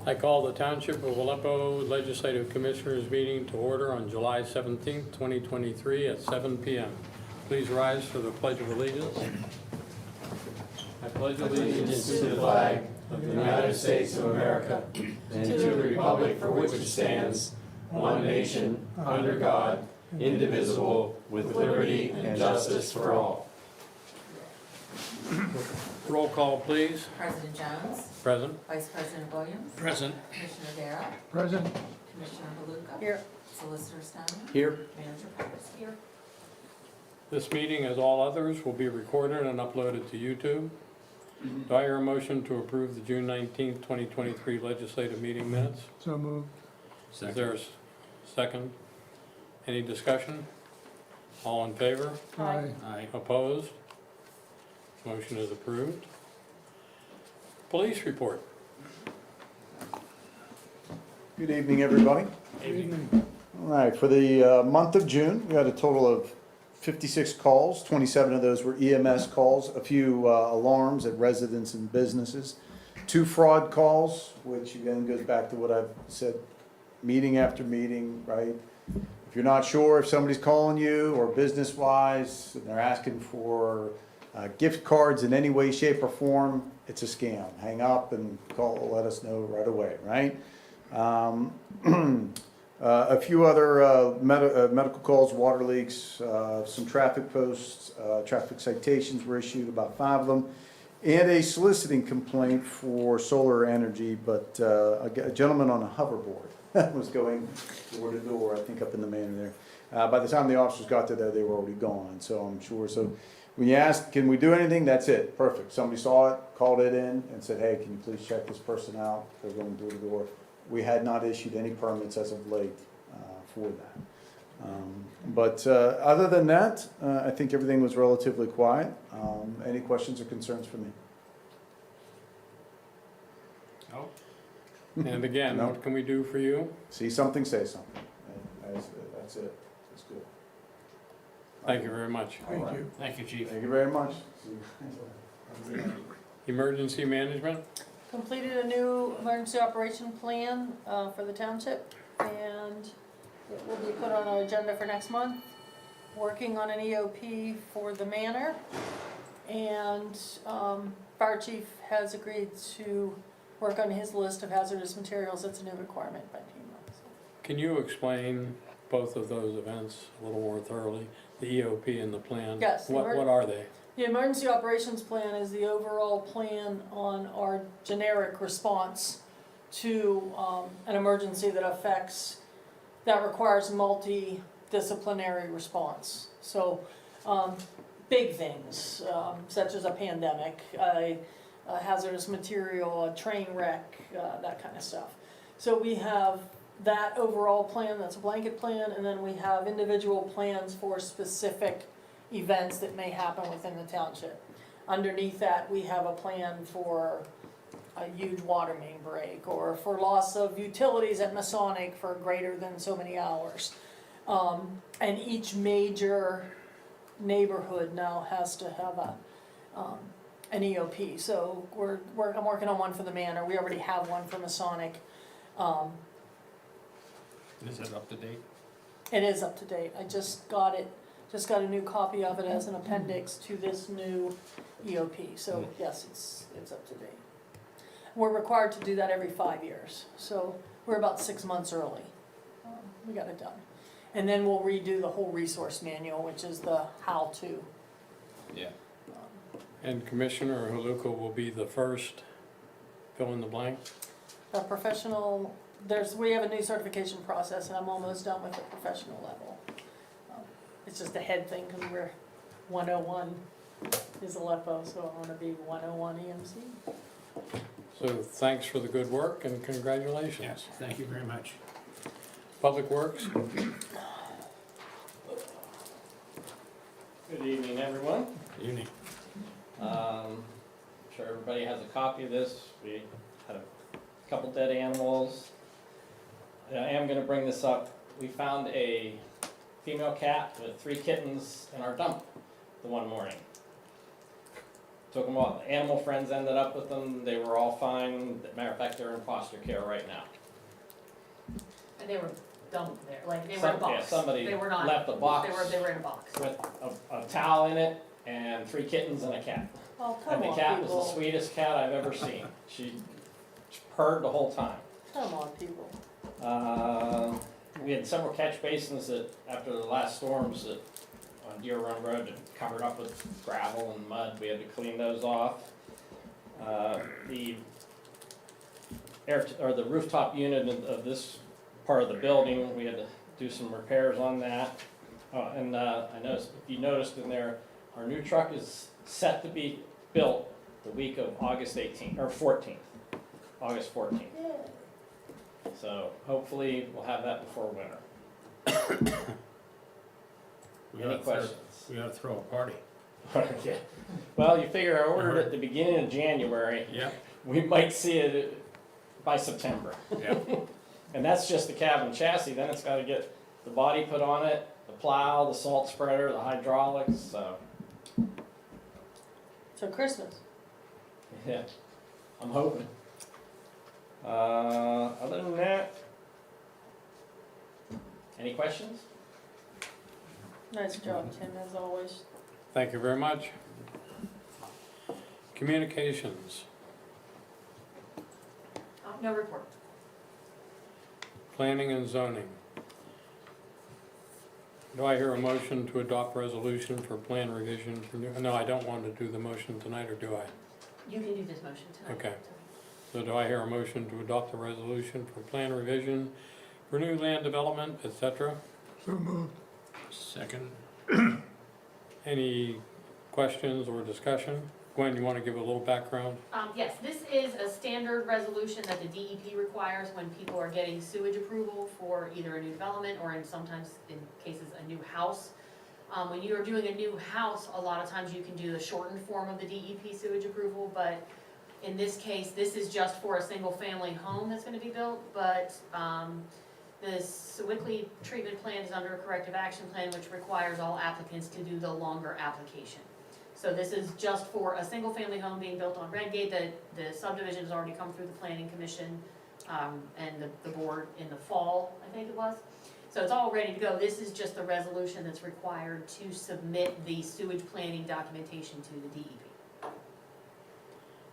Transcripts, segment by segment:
I call the Township of Aleppo Legislative Commissioners meeting to order on July 17th, 2023 at 7 p.m. Please rise for the Pledge of Allegiance. I pledge Allegiance to the flag of the United States of America and to the republic for which it stands, one nation, under God, indivisible, with liberty and justice for all. Roll call, please. President Jones. Present. Vice President Williams. Present. Commissioner Darrow. Present. Commissioner Beluga. Here. Solicitor Stone. Here. Manager Peppers. Here. This meeting, as all others, will be recorded and uploaded to YouTube. Do I hear a motion to approve the June 19th, 2023 legislative meeting minutes? So moved. Is there a second? Any discussion? All in favor? Aye. Aye. Opposed? Motion is approved. Police report. Good evening, everybody. Evening. All right, for the month of June, we had a total of 56 calls. 27 of those were EMS calls, a few alarms at residents and businesses, 2 fraud calls, which again goes back to what I've said meeting after meeting, right? If you're not sure if somebody's calling you or business-wise, and they're asking for gift cards in any way, shape, or form, it's a scam. Hang up and call, let us know right away, right? A few other medical calls, water leaks, some traffic posts, traffic citations were issued, about 5 of them, and a soliciting complaint for solar energy, but a gentleman on a hoverboard was going door to door, I think up in the manor there. By the time the officers got there, they were already gone, so I'm sure. So when you ask, can we do anything? That's it, perfect. Somebody saw it, called it in, and said, hey, can you please check this person out? They're going door to door. We had not issued any permits as of late for that. But other than that, I think everything was relatively quiet. Any questions or concerns for me? No. And again, No. what can we do for you? See something, say something. That's it. That's good. Thank you very much. Thank you. Thank you, Chief. Thank you very much. Emergency management? Completed a new emergency operation plan for the township, and it will be put on our agenda for next month. Working on an EOP for the manor, and fire chief has agreed to work on his list of hazardous materials. That's a new requirement by FEMA. Can you explain both of those events a little more thoroughly? The EOP and the plan? Yes. What are they? The emergency operations plan is the overall plan on our generic response to an emergency that requires multidisciplinary response. So big things such as a pandemic, a hazardous material, a train wreck, that kind of stuff. So we have that overall plan, that's a blanket plan, and then we have individual plans for specific events that may happen within the township. Underneath that, we have a plan for a huge water main break, or for loss of utilities at Masonic for greater than so many hours. And each major neighborhood now has to have an EOP. So I'm working on one for the manor. We already have one for Masonic. Is it up to date? It is up to date. I just got a new copy of it as an appendix to this new EOP. So yes, it's up to date. We're required to do that every 5 years. So we're about 6 months early. We got it done. And then we'll redo the whole resource manual, which is the how-to. Yeah. And Commissioner Haluka will be the first fill in the blank? The professional, we have a new certification process, and I'm almost done with the professional level. It's just a head thing, because we're 101 is Aleppo, so I want to be 101 EMC. So thanks for the good work and congratulations. Yes, thank you very much. Public Works? Good evening, everyone. Evening. I'm sure everybody has a copy of this. We had a couple dead animals. I am going to bring this up. We found a female cat with 3 kittens in our dump the one morning. took them all, animal friends ended up with them, they were all fine. Matter of fact, they're in foster care right now. And they were dumped there, like they were in a Some- yeah, box. somebody They were not, left a box they were in a box. with a towel in it and 3 kittens and a cat. Oh, And come the on, cat was the people. sweetest cat I've ever seen. She purred the whole time. Come on, people. We had several catch basins that, after the last storms that on Deer Run Road, had covered up with gravel and mud. We had to clean those off. The the rooftop unit of this part of the building, we had to do some repairs on that. And I noticed, if you noticed in there, our new truck is set to be built the week of August 18th, or 14th, August 14th. So hopefully we'll have that before winter. Any questions? We gotta throw a party. Yeah. Well, you figure I ordered it at the beginning of January, Yep, we might see it by September. yep. And that's just the cab and chassis, then it's gotta get the body put on it, the plow, the salt spreader, the hydraulics, so, So Christmas. yeah, I'm hoping. Other than that, any questions? Nice job, Tim, as always. Thank you very much. Communications, No report. planning and zoning. Do I hear a motion to adopt resolution for plan revision for new, no, I don't want to do the motion tonight, or do I? You can do this motion tonight. Okay. So do I hear a motion to adopt the resolution for plan revision for new land development, et cetera? Second. Any questions or discussion? Gwen, you want to give a little background? Yes, this is a standard resolution that the DEP requires when people are getting sewage approval for either a new development or sometimes in cases a new house. When you are doing a new house, a lot of times you can do the shortened form of the DEP sewage approval, but in this case, this is just for a single family home that's gonna be built, but, the Sewickley treatment plant is under a corrective action plan, which requires all applicants to do the longer application. So this is just for a single family home being built on Redgate. The subdivision has already come through the planning commission, and the board in the fall, I think it was. So it's all ready to go. This is just the resolution that's required to submit the sewage planning documentation to the DEP.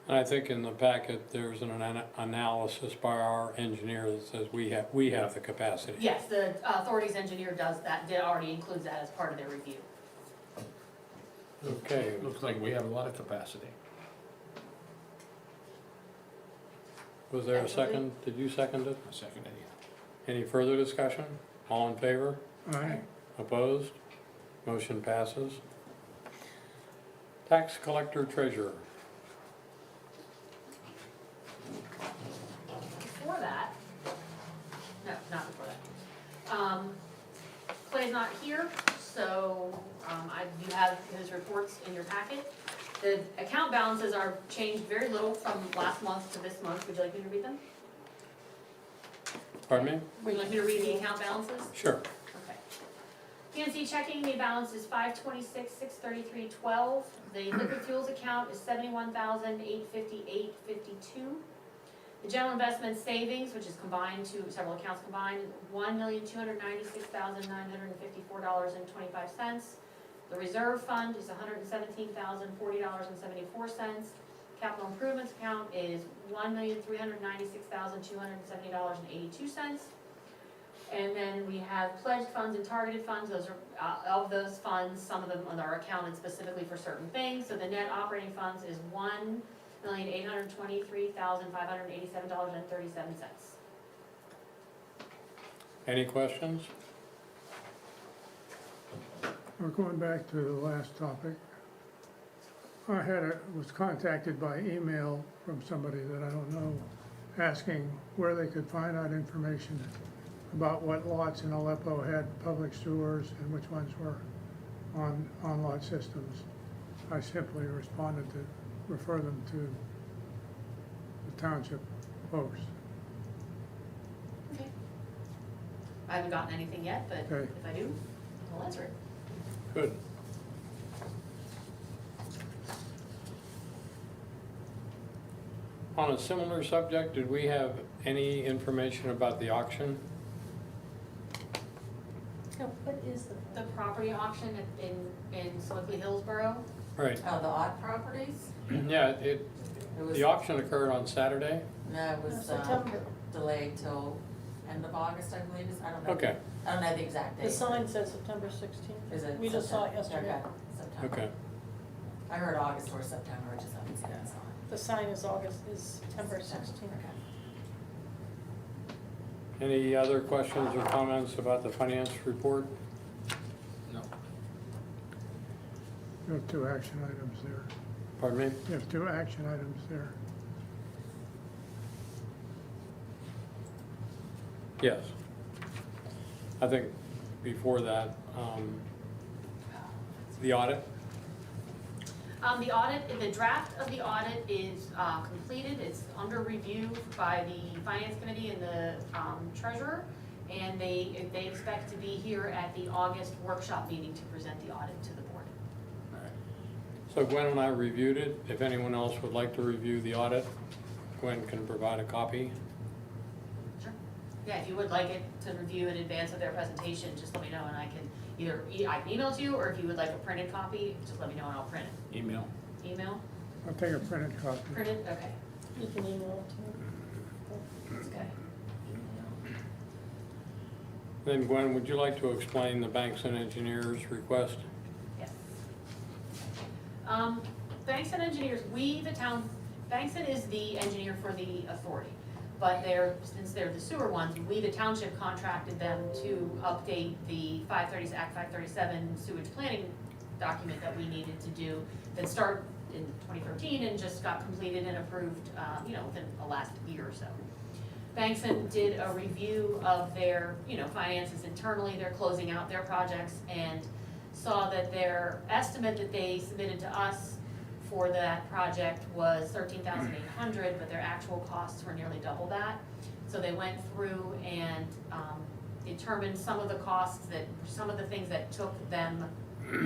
And I think in the packet, there's an analysis by our engineer that says we have the capacity. Yes, the authority's engineer does that, already includes that as part of their review. Okay, Looks like we have a lot of capacity. was there a second? Did you second it? I second it. Any further discussion? All in favor? Aye. Opposed? Motion passes. Tax collector treasurer. Before that, no, not before that. Clay's not here, so, you have his reports in your packet. The account balances are changed very little from last month to this month. Would you like me to read them? Pardon me? Would you like me to read the account balances? Sure. Okay. PNC checking, the balance is 526,633.12. The liquid fuels account is 71,858.52. The general investment savings, which is combined to several accounts combined, $1,296,954.25. The reserve fund is $117,040.74. Capital improvements account is $1,396,270.82. And then we have pledged funds and targeted funds. Those are, of those funds, some of them are accounted specifically for certain things. So the net operating funds is $1,823,587.37. Any questions? We're going back to the last topic. Was contacted by email from somebody that I don't know, asking where they could find out information about what lots in Aleppo had public sewers and which ones were on lot systems. I simply responded to refer them to the township folks. Okay. I haven't gotten anything yet, but Okay. if I do, I'll answer it. Good. On a similar subject, did we have any information about the auction? What is The property auction in Sewickley Hillsborough, Right, Oh, the odd properties? yeah, It was, the auction occurred on Saturday? no, it was September. delayed till end of August, I believe, I don't know. Okay, I don't know the exact date. The sign says September 16th. Is it? We just saw it September? yesterday. Okay, September. okay. I heard August or September, I just haven't seen that sign. The sign is September 16th. Okay. Any other questions or comments about the finance report? No. You have two action items there. Pardon me? You have two action items there. Yes. I think before that, the audit, the audit, the draft of the audit is completed, it's under review by the finance committee and the treasurer, and they expect to be here at the August workshop meeting to present the audit to the board. so Gwen and I reviewed it. If anyone else would like to review the audit, Gwen can provide a copy. Sure. Yeah, if you would like it to review in advance of their presentation, just let me know and I can I can email it to you, or if you would like a printed copy, just let me know and I'll print it. Email. Email? I'll take a printed copy. Printed, okay, You can email it to me. okay. Then Gwen, would you like to explain the Banks and Engineers request? Yes. Banks and Engineers, we, the town, Bankson is the engineer for the authority. But since they're the sewer ones, we, the township, contracted them to update the Act 537 sewage planning document that we needed to do, that started in 2013 and just got completed and approved, within the last year or so. Bankson did a review of their, finances internally, they're closing out their projects, and saw that their estimate that they submitted to us for that project was $13,800, but their actual costs were nearly double that. So they went through and determined some of the costs some of the things that took them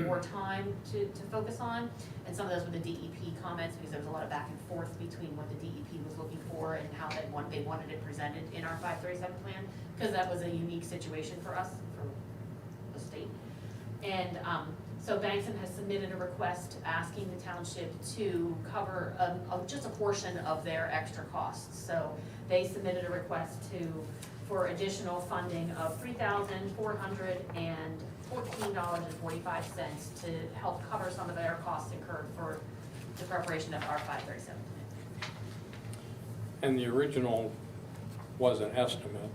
more time to focus on, and some of those were the DEP comments, because there was a lot of back and forth between what the DEP was looking for and how they wanted it presented in our 537 plan, because that was a unique situation for us, for the state. And so Bankson has submitted a request asking the township to cover just a portion of their extra costs. So they submitted a request for additional funding of $3,414.45 to help cover some of their costs incurred for the preparation of our 537 plan. And the original was an estimate,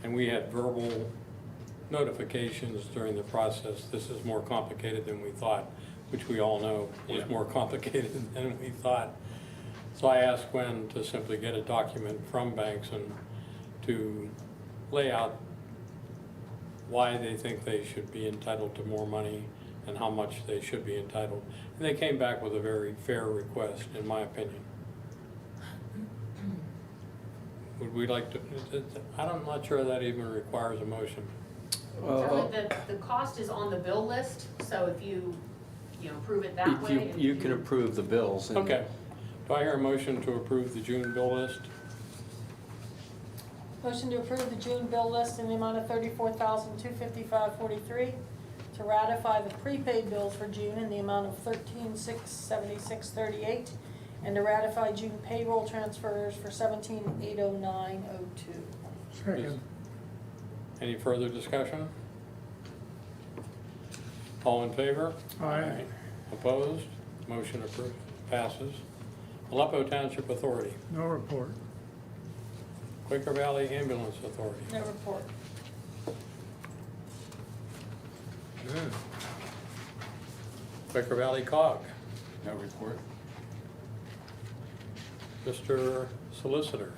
and we had verbal notifications during the process. This is more complicated than we thought, which we all know is more complicated than we thought. So I asked Gwen to simply get a document from Bankson to lay out why they think they should be entitled to more money and how much they should be entitled. And they came back with a very fair request, in my opinion. Would we like to, I'm not sure that even requires a motion. The cost is on the bill list, so if you approve it that way. You can approve the bills. and- Okay. Do I hear a motion to approve the June bill list? Motion to approve the June bill list in the amount of $34,255.43, to ratify the prepaid bills for June in the amount of $13,676.38, and to ratify June payroll transfers for $17,809.02. Second. Any further discussion? All in favor? Aye. Opposed? Motion approved, passes. Aleppo Township Authority, No report. Quaker Valley Ambulance Authority. No report. Quaker Valley COG, No report. Mr. Solicitor.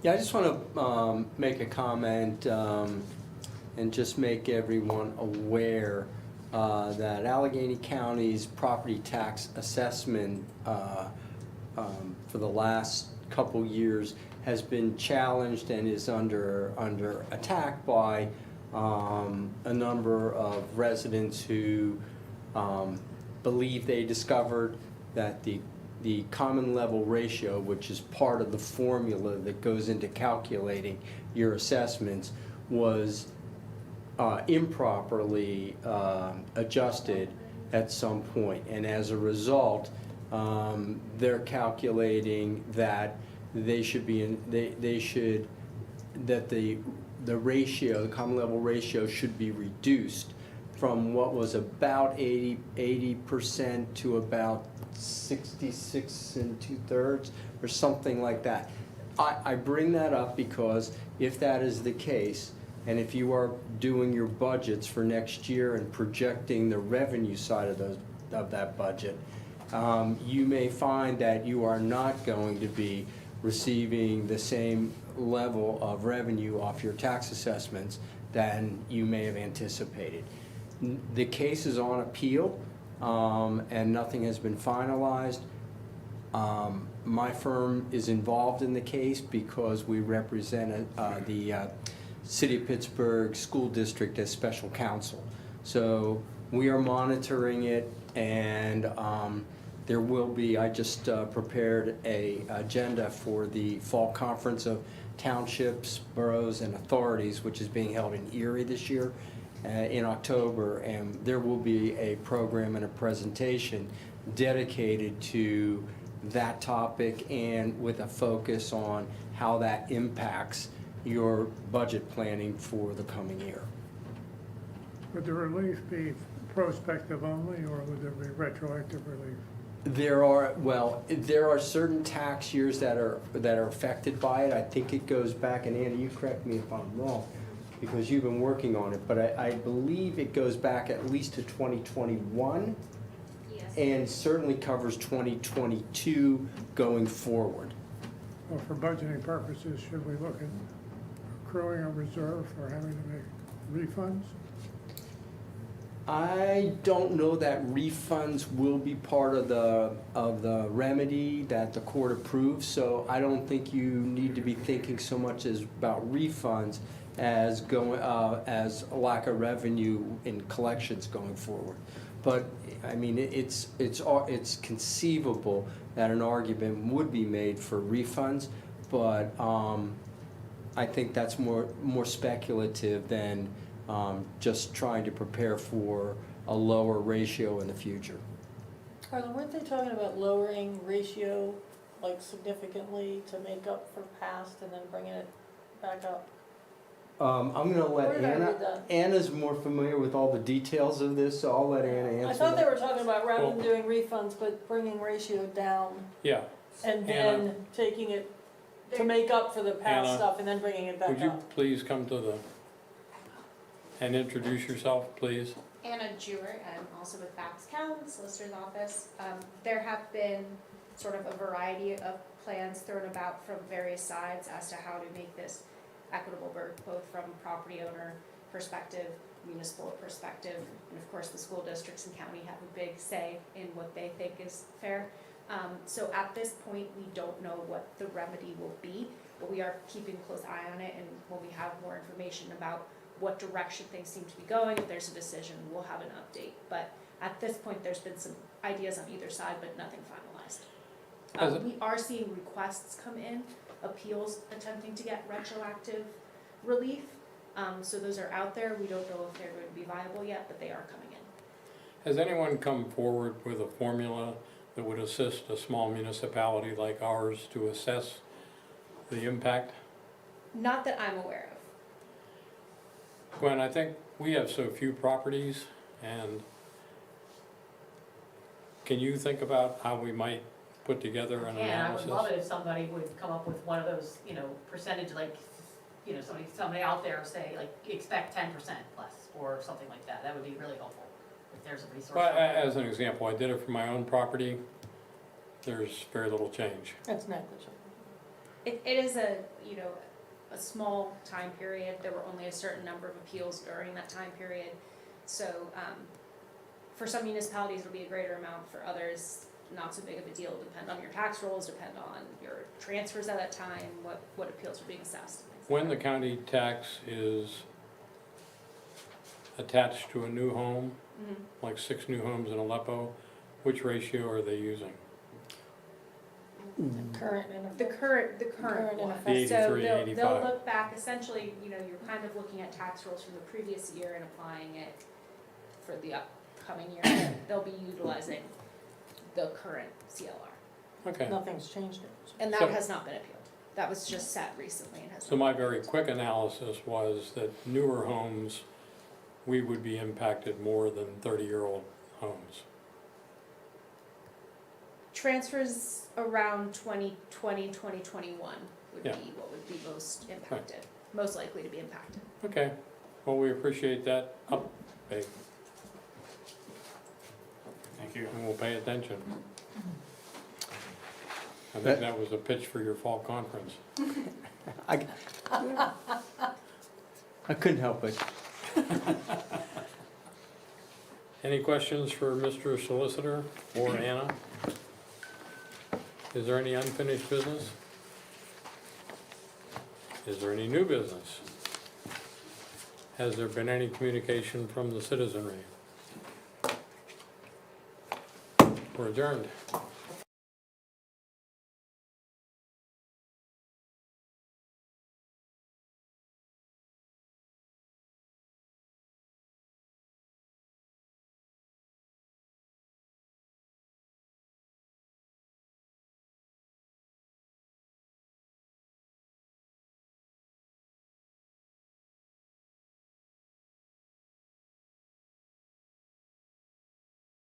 Yeah, I just want to make a comment and just make everyone aware that Allegheny County's property tax assessment for the last couple years has been challenged and is under attack by a number of residents who believe they discovered that the the common level ratio, which is part of the formula that goes into calculating your assessments, was improperly adjusted at some point. And as a result, they're calculating that they should be that the ratio, the common level ratio should be reduced from what was about 80% to about 66 2/3 or something like that. I bring that up because if that is the case, and if you are doing your budgets for next year and projecting the revenue side of that budget, you may find that you are not going to be receiving the same level of revenue off your tax assessments than you may have anticipated. The case is on appeal, and nothing has been finalized. My firm is involved in the case because we represent the City of Pittsburgh School District as special counsel. So we are monitoring it, and there will be, I just prepared a agenda for the Fall Conference of Townships, Boroughs, and Authorities, which is being held in Erie this year in October, and there will be a program and a presentation dedicated to that topic and with a focus on how that impacts your budget planning for the coming year. Would the relief be prospective only, or would there be retroactive relief? There are certain tax years that are affected by it. I think it goes back, and Andy, you correct me if I'm wrong, because you've been working on it, but I believe it goes back at least to 2021. Yes. And certainly covers 2022 going forward. Well, for budgeting purposes, should we look at accruing a reserve for having to make refunds? I don't know that refunds will be part of the remedy that the court approves, so I don't think you need to be thinking so much as about refunds as as a lack of revenue in collections going forward. But I mean, it's conceivable that an argument would be made for refunds, but I think that's more speculative than just trying to prepare for a lower ratio in the future. Carla, weren't they talking about lowering ratio like significantly to make up for past and then bringing it back up? I'm gonna Where let did I Anna, read that? Anna's more familiar with all the details of this, so I'll let Anna answer I thought they that. were talking about rather than doing refunds, but bringing ratio down Yeah. and then taking it to make up for the past Anna, stuff and then bringing it back Would you up. please come to and introduce yourself, please? Anna Jewert, I'm also with Fax Count, Solicitor's Office. There have been sort of a variety of plans thrown about from various sides as to how to make this equitable, both from property owner perspective, municipal perspective, and of course the school districts and county have a big say in what they think is fair. So at this point, we don't know what the remedy will be, but we are keeping a close eye on it, and when we have more information about what direction things seem to be going, if there's a decision, we'll have an update. But at this point, there's been some ideas on either side, but nothing finalized. We are seeing requests come in, appeals attempting to get retroactive relief. So those are out there. We don't know if they're going to be viable yet, but they are coming in. Has anyone come forward with a formula that would assist a small municipality like ours to assess the impact? Not that I'm aware of. Gwen, I think we have so few properties, and can you think about how we might put together an Yeah, I analysis? would love it if somebody would come up with one of those, percentage, like, somebody out there say, like, expect 10% plus, or something like that. That would be really helpful, if there's a resource. Well, as an example, I did it for my own property. There's very little change. That's negligible. It is a small time period. There were only a certain number of appeals during that time period. So for some municipalities, it'll be a greater amount. For others, not so big of a deal. It'll depend on your tax rolls, depend on your transfers at that time, what appeals are being assessed. When the county tax is attached to a new home, Mhm. like 6 new homes in Aleppo, which ratio are they using? Current and The effective. current Current one. and The effective. So 83, they'll 85. look back, essentially, you know, you're kind of looking at tax rolls from the previous year and applying it for the upcoming year. They'll be utilizing the current CLR. Okay, Nothing's changed it. And So- that has not been appealed. That was just set recently and has. so not my been very appealed. quick analysis was that newer homes, we would be impacted more than 30-year-old homes. Transfers around 2020, 2021 would Yeah. be what would be most impacted, most likely to be impacted. Okay, well, we appreciate that update, Thank you. and we'll pay attention. I think that was a pitch for your fall conference. I couldn't help it. Any questions for Mr. Solicitor or Anna? Is there any unfinished business? Is there any new business? Has there been any communication from the citizenry? We're adjourned.